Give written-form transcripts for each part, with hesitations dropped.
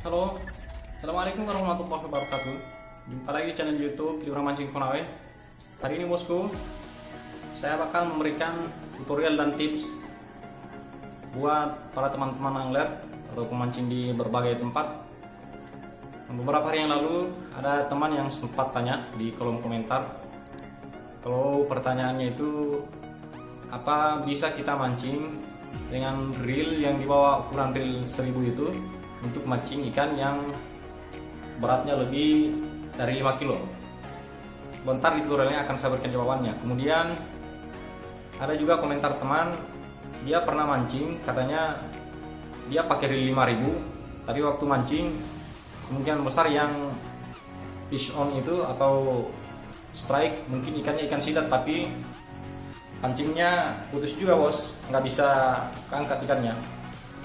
Halo, Assalamualaikum warahmatullahi wabarakatuh. Jumpa lagi di channel YouTube Liura Mancing Konawe. Hari ini bosku, saya bakal memberikan tutorial dan tips buat para teman-teman angler atau pemancing di berbagai tempat. Beberapa hari yang lalu ada teman yang sempat tanya di kolom komentar, kalau pertanyaannya itu apa bisa kita mancing dengan reel yang di bawah ukuran reel 1000 itu untuk mancing ikan yang beratnya lebih dari 5 kilo. Bentar di tutorialnya akan saya berikan jawabannya. Kemudian ada juga komentar teman, dia pernah mancing, katanya dia pakai reel 5000, tapi waktu mancing kemungkinan besar yang fish on itu atau strike mungkin ikannya ikan sidat, tapi pancingnya putus juga bos, nggak bisa keangkat ikannya,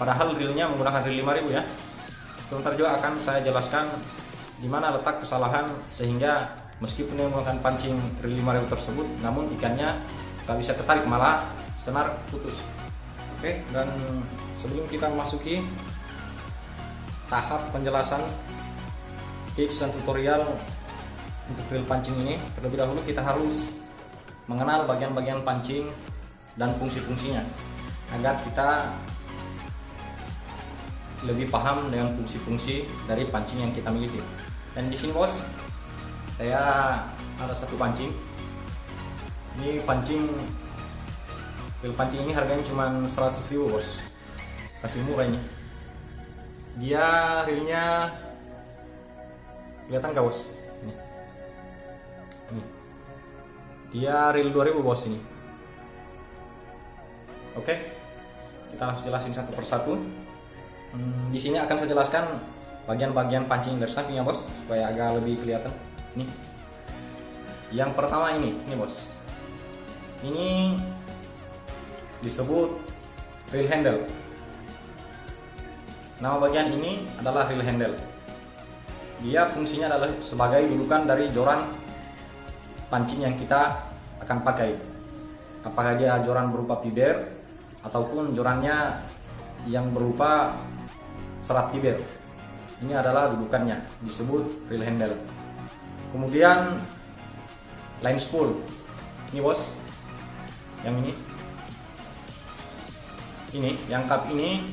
padahal reelnya menggunakan reel 5000 ya. Sebentar juga akan saya jelaskan di mana letak kesalahan sehingga meskipun dia menggunakan pancing reel 5000 tersebut, namun ikannya nggak bisa ketarik, malah senar putus. Oke, dan sebelum kita memasuki tahap penjelasan tips dan tutorial untuk reel pancing ini, terlebih dahulu kita harus mengenal bagian-bagian pancing dan fungsi-fungsinya agar kita lebih paham dengan fungsi-fungsi dari pancing yang kita miliki. Dan di sini bos, saya ada satu pancing. Ini pancing, reel pancing ini harganya cuma 100.000 bos, pancing murah ini. Dia reelnya kelihatan gak bos? Ini. Dia reel 2000 bos ini. Oke, kita langsung jelasin satu persatu. Di sini akan saya jelaskan bagian-bagian pancing dari samping ya bos, supaya agak lebih kelihatan. Nih, yang pertama ini bos, ini disebut reel handle. Nama bagian ini adalah reel handle. Dia fungsinya adalah sebagai dudukan dari joran pancing yang kita akan pakai. Apakah dia joran berupa fiber ataupun jorannya yang berupa serat fiber. Ini adalah dudukannya, disebut reel handle. Kemudian line spool. Ini bos, yang ini yang cup ini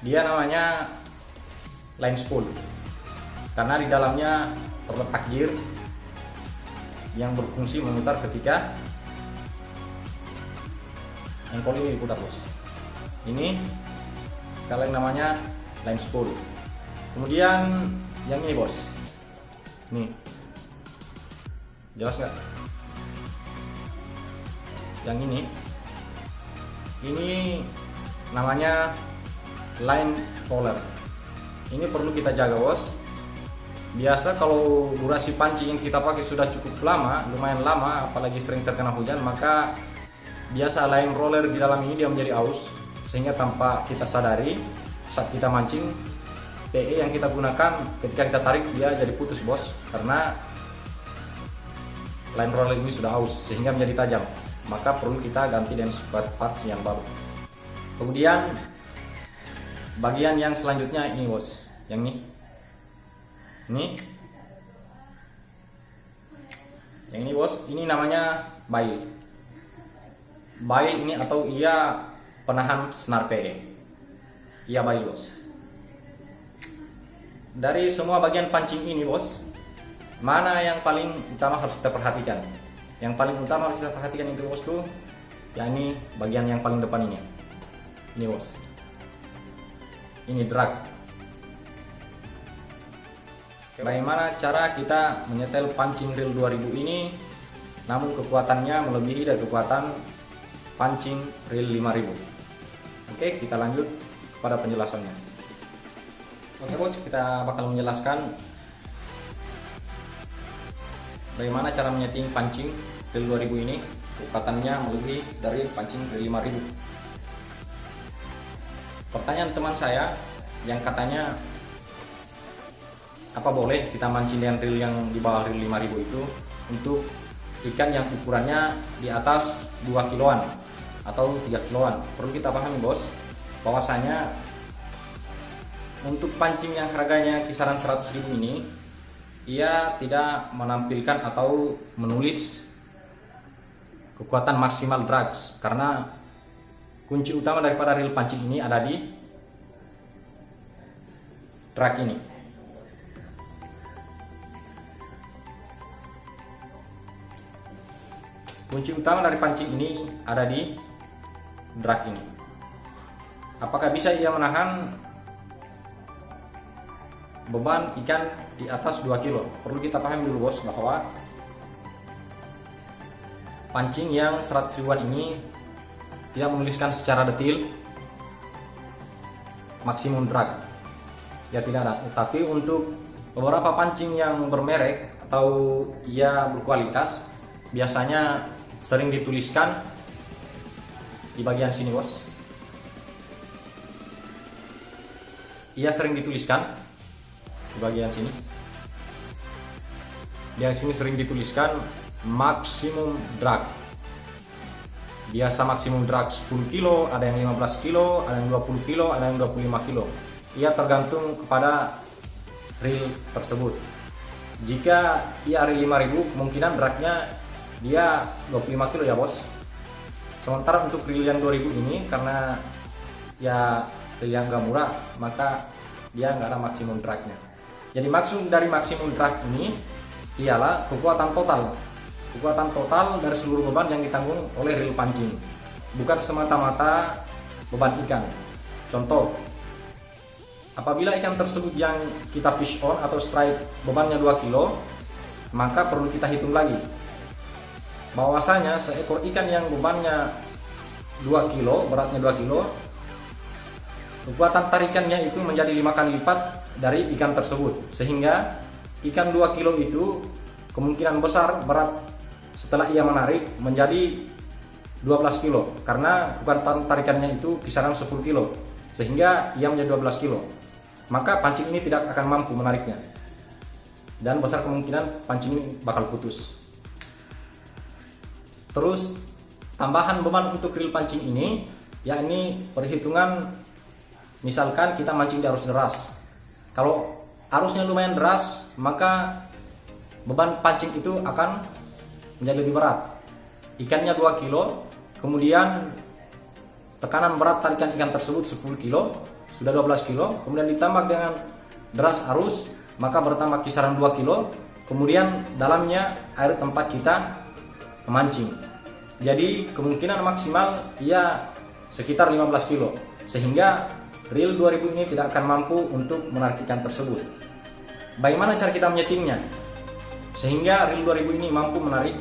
dia namanya line spool karena di dalamnya terletak gear yang berfungsi memutar ketika engkol ini diputar bos. Ini kalian namanya line spool. Kemudian yang ini bos, nih jelas nggak? Yang ini namanya line roller. Ini perlu kita jaga bos. Biasa kalau durasi pancing yang kita pakai sudah cukup lama, lumayan lama, apalagi sering terkena hujan, maka biasa line roller di dalam ini dia menjadi aus, sehingga tanpa kita sadari saat kita mancing, PE yang kita gunakan ketika kita tarik dia jadi putus bos, karena line roller ini sudah aus sehingga menjadi tajam, maka perlu kita ganti dengan spare parts yang baru. Kemudian bagian yang selanjutnya ini bos, yang ini yang ini bos, ini namanya bail. Bail ini atau ia penahan senar PE. Ia bail bos. Dari semua bagian pancing ini bos, mana yang paling utama harus kita perhatikan? Yang paling utama harus kita perhatikan itu bosku, yakni bagian yang paling depan ini. Ini bos, ini drag. Bagaimana cara kita menyetel pancing reel 2000 ini namun kekuatannya melebihi dari kekuatan pancing reel 5000? Oke, kita lanjut pada penjelasannya. Oke bos, kita bakal menjelaskan bagaimana cara menyeting pancing reel 2000 ini kekuatannya melebihi dari pancing reel 5000. Pertanyaan teman saya yang katanya, apa boleh kita mancing dengan reel yang di bawah reel 5000 itu untuk ikan yang ukurannya di atas 2 kiloan atau 3 kiloan? Perlu kita pahami bos, bahwasanya untuk pancing yang harganya kisaran 100.000 ini, ia tidak menampilkan atau menulis kekuatan maksimal drag, karena kunci utama daripada reel pancing ini ada di drag ini. Kunci utama dari pancing ini ada di drag ini. Apakah bisa ia menahan beban ikan di atas 2 kilo? Perlu kita pahami dulu bos, bahwa pancing yang 100 ribuan ini tidak menuliskan secara detail maksimum drag, ya tidak ada. Tapi untuk beberapa pancing yang bermerek atau ia berkualitas, biasanya sering dituliskan di bagian sini bos. Ia sering dituliskan di bagian sini. Di sini sering dituliskan maksimum drag. Biasa maksimum drag 10 kilo, ada yang 15 kilo, ada yang 20 kilo, ada yang 25 kilo. Ia tergantung kepada reel tersebut. Jika ia reel 5000, kemungkinan dragnya dia 25 kilo ya bos. Sementara untuk reel yang 2000 ini, karena ya reel yang gak murah, maka dia nggak ada maksimum dragnya. Jadi maksud dari maksimum drag ini ialah kekuatan total dari seluruh beban yang ditanggung oleh reel pancing, bukan semata-mata beban ikan. Contoh, apabila ikan tersebut yang kita fish on atau strike bebannya 2 kilo, maka perlu kita hitung lagi bahwasanya seekor ikan yang bebannya 2 kilo, beratnya 2 kilo, kekuatan tarikannya itu menjadi 5 kali lipat dari ikan tersebut, sehingga ikan 2 kilo itu kemungkinan besar berat setelah ia menarik menjadi 12 kilo, karena kekuatan tarikannya itu kisaran 10 kilo, sehingga ia menjadi 12 kilo. Maka pancing ini tidak akan mampu menariknya, dan besar kemungkinan pancing ini bakal putus. Terus tambahan beban untuk reel pancing ini, yakni perhitungan misalkan kita mancing di arus deras. Kalau arusnya lumayan deras, maka beban pancing itu akan menjadi lebih berat. Ikannya 2 kilo, kemudian tekanan berat tarikan ikan tersebut 10 kilo, sudah 12 kilo, kemudian ditambah dengan deras arus, maka bertambah kisaran 2 kilo, kemudian dalamnya air tempat kita memancing. Jadi kemungkinan maksimal ia sekitar 15 kilo, sehingga reel 2000 ini tidak akan mampu untuk menarik ikan tersebut. Bagaimana cara kita menyetingnya sehingga reel 2000 ini mampu menarik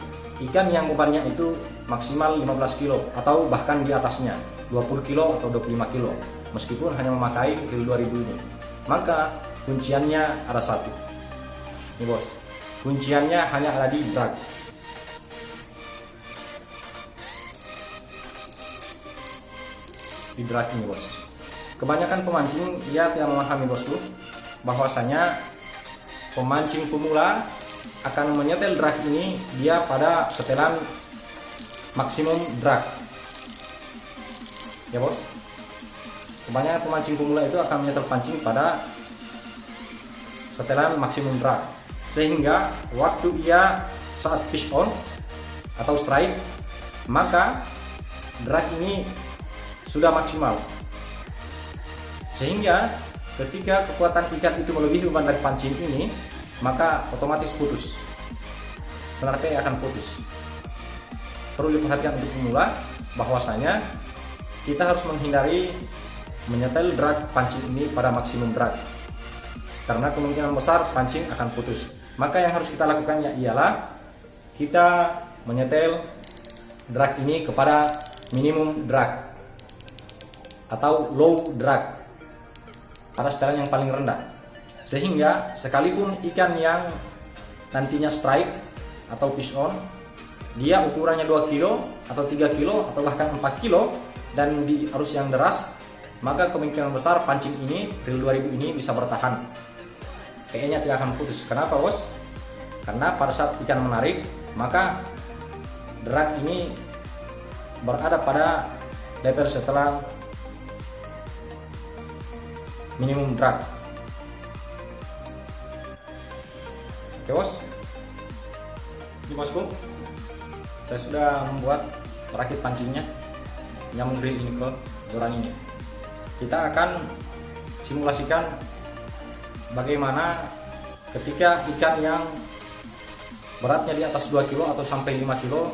ikan yang bebannya itu maksimal 15 kilo atau bahkan di atasnya 20 kilo atau 25 kilo, meskipun hanya memakai reel 2000 ini? Maka kunciannya ada satu nih bos, kunciannya hanya ada di drag. Di drag ini bos. Kebanyakan pemancing ia tidak memahami bosku, bahwasanya pemancing pemula akan menyetel drag ini dia pada setelan maksimum drag, ya bos. Kebanyakan pemancing pemula itu akan menyetel pancing pada setelan maksimum drag, sehingga waktu ia saat fish on atau strike, maka drag ini sudah maksimal, sehingga ketika kekuatan ikan itu melebihi beban dari pancing ini, maka otomatis putus, senar P akan putus. Perlu diperhatikan untuk pemula bahwasanya kita harus menghindari menyetel drag pancing ini pada maksimum drag, karena kemungkinan besar pancing akan putus. Maka yang harus kita lakukannya ialah kita menyetel drag ini kepada minimum drag atau low drag, pada setelan yang paling rendah, sehingga sekalipun ikan yang nantinya strike atau fish on dia ukurannya 2 kilo atau 3 kilo atau bahkan 4 kilo dan di arus yang deras, maka kemungkinan besar pancing ini, reel 2000 ini bisa bertahan, PE nya tidak akan putus. Kenapa bos? Karena pada saat ikan menarik, maka drag ini berada pada level setelah minimum drag. Oke bos, ini bosku, saya sudah membuat merakit pancingnya yang grill ini ke joran ini. Kita akan simulasikan bagaimana ketika ikan yang beratnya di atas 2 kilo atau sampai 5 kilo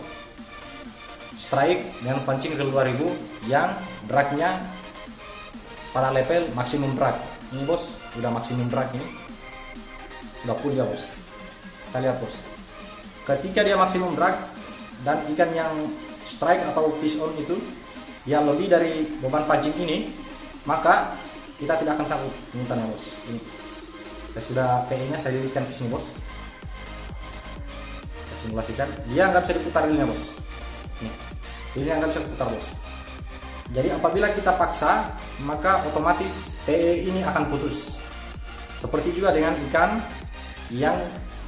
strike dengan pancing reel 2000 yang dragnya pada level maksimum drag. Ini bos, udah maksimum drag ini, sudah full ya bos. Kita lihat bos, ketika dia maksimum drag dan ikan yang strike atau fish on itu yang lebih dari beban pancing ini, maka kita tidak akan sanggup umpannya bos. Ini saya sudah PE nya saya lilitkan ke sini bos. Kita simulasikan, dia nggak bisa diputar reelnya bos. Nih, reelnya nggak bisa diputar bos. Jadi apabila kita paksa, maka otomatis PE ini akan putus. Seperti juga dengan ikan yang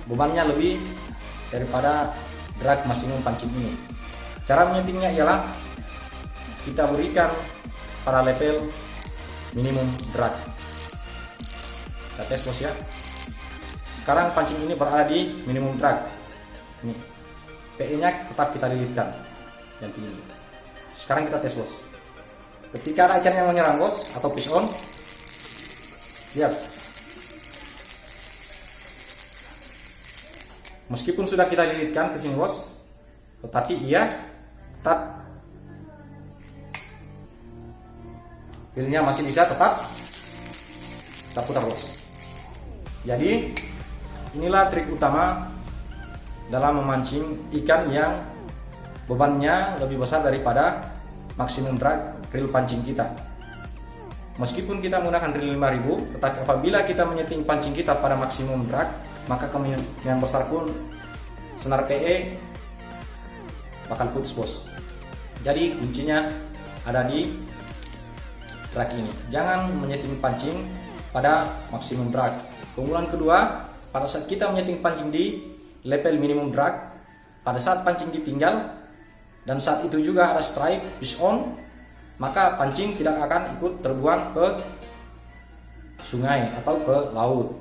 bebannya lebih daripada drag maksimum pancing ini. Cara menyetingnya ialah kita berikan pada level minimum drag. Kita tes bos ya. Sekarang pancing ini berada di minimum drag. Ini PE nya tetap kita lilitkan yang tinggi. Sekarang kita tes bos. Ketika ada ikan yang menyerang bos atau fish on, lihat, meskipun sudah kita lilitkan ke sini bos, tetapi ia tetap reelnya masih bisa tetap kita putar bos. Jadi inilah trik utama dalam memancing ikan yang bebannya lebih besar daripada maksimum drag reel pancing kita. Meskipun kita menggunakan reel 5000, tetapi apabila kita menyeting pancing kita pada maksimum drag, maka kemungkinan besar pun senar PE bakal putus bos. Jadi kuncinya ada di drag ini. Jangan menyeting pancing pada maksimum drag. Keunggulan kedua, pada saat kita menyeting pancing di level minimum drag, pada saat pancing ditinggal dan saat itu juga ada strike fish on, maka pancing tidak akan ikut terbuang ke sungai atau ke laut.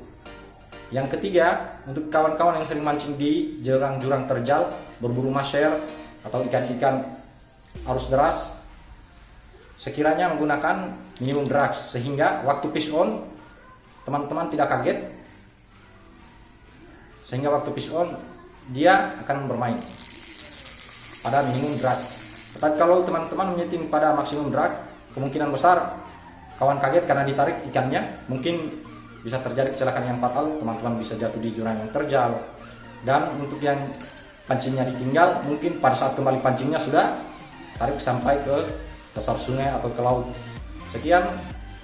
Yang ketiga, untuk kawan-kawan yang sering mancing di jurang-jurang terjal, berburu masher atau ikan-ikan arus deras, sekiranya menggunakan minimum drag sehingga waktu fish on teman-teman tidak kaget, sehingga waktu fish on dia akan bermain pada minimum drag. Tetapi kalau teman-teman menyeting pada maksimum drag, kemungkinan besar kawan kaget karena ditarik ikannya, mungkin bisa terjadi kecelakaan yang fatal, teman-teman bisa jatuh di jurang yang terjal. Dan untuk yang pancingnya ditinggal, mungkin pada saat kembali pancingnya sudah tarik sampai ke dasar sungai atau ke laut. Sekian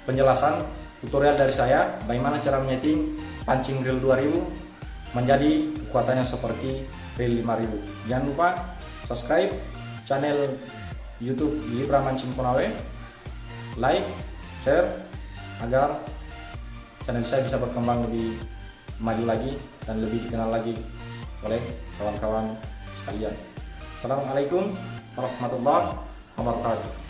penjelasan tutorial dari saya bagaimana cara menyeting pancing reel 2000 menjadi kekuatannya seperti reel 5000. Jangan lupa subscribe channel YouTube Libra Mancing Konawe, like, share agar channel saya bisa berkembang lebih maju lagi dan lebih dikenal lagi oleh kawan-kawan sekalian. Assalamualaikum warahmatullahi wabarakatuh.